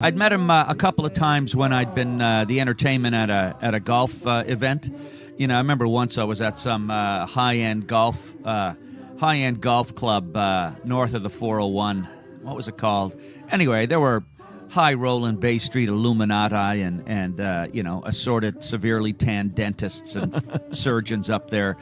I'd met him a couple of times when I'd been the entertainment at a golf event. You know, I remember once I was at some high-end golf club north of the 401. What was it called? Anyway, there were high-rolling Bay Street Illuminati and assorted severely tanned dentists and surgeons up there.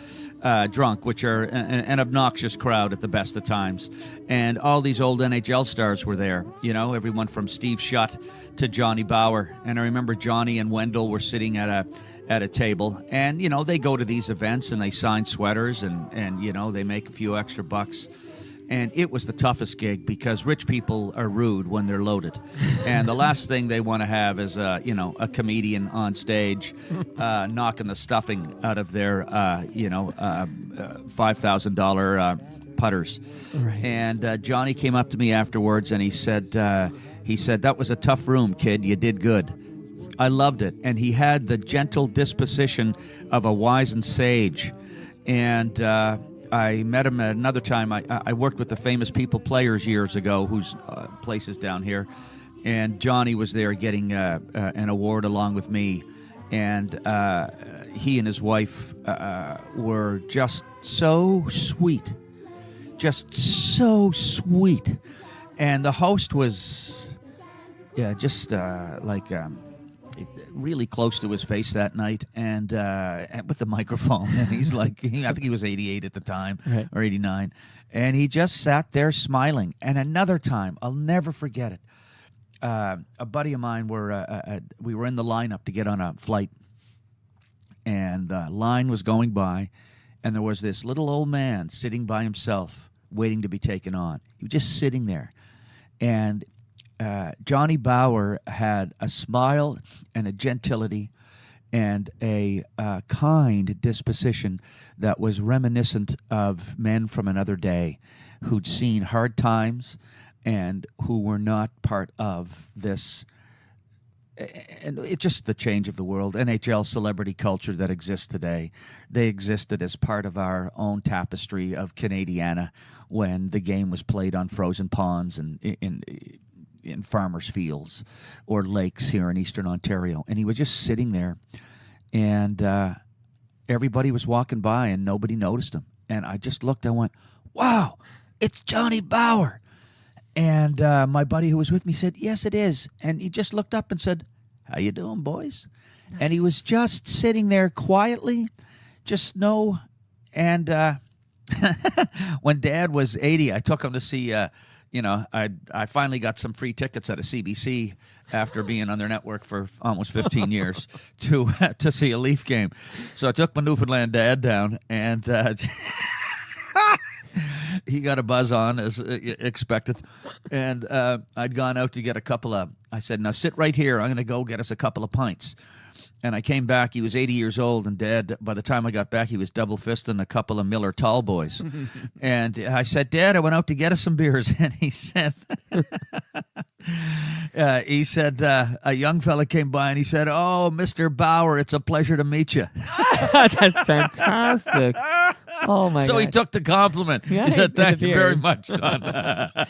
Drunk, which are an obnoxious crowd at the best of times. And all these old NHL stars were there, you know, everyone from Steve Shutt to Johnny Bower. And I remember Johnny and Wendell were sitting at a table, and, you know, they go to these events and they sign sweaters and you know, they make a few extra bucks. And it was the toughest gig because rich people are rude when they're loaded. And the last thing they want to have is, a comedian on stage knocking the stuffing out of their, $5,000 putters. Right. And Johnny came up to me afterwards and he said, that was a tough room, kid. You did good. I loved it. And he had the gentle disposition of a wizened sage. And I met him at another time. I worked with the Famous People Players years ago, whose place is down here. And Johnny was there getting an award along with me. And he and his wife were just so sweet. Just so sweet. And the host was, really close to his face that night, and with the microphone, and he's like, I think he was 88 at the time, Right. or 89, and he just sat there smiling. And another time, I'll never forget it. A buddy of mine we were in the lineup to get on a flight, and the line was going by, and there was this little old man sitting by himself, waiting to be taken on. He was just sitting there, and Johnny Bower had a smile and a gentility and a kind disposition that was reminiscent of men from another day who'd seen hard times and who were not part of this. And it's just the change of the world. NHL celebrity culture that exists today, they existed as part of our own tapestry of Canadiana when the game was played on frozen ponds and in farmers' fields or lakes here in eastern Ontario. And he was just sitting there, and everybody was walking by and nobody noticed him. And I just looked, I went, wow, it's Johnny Bower. And my buddy who was with me said, yes, it is. And he just looked up and said, how you doing, boys? Nice. And he was just sitting there quietly, and when Dad was 80, I took him to see I finally got some free tickets at a CBC after being on their network for almost 15 years to see a Leaf game. So I took my Newfoundland dad down, and he got a buzz on as expected. And I'd gone out to get I said, now sit right here. I'm going to go get us a couple of pints. And I came back. He was 80 years old, and Dad, by the time I got back, he was double-fisting a couple of Miller Tall Boys. And I said, Dad, I went out to get us some beers. And he said, a young fella came by, and he said, oh, Mr. Bower, it's a pleasure to meet you. That's fantastic. Oh, my God. So he took the compliment. Yeah, he said, thank you beer. very much, son.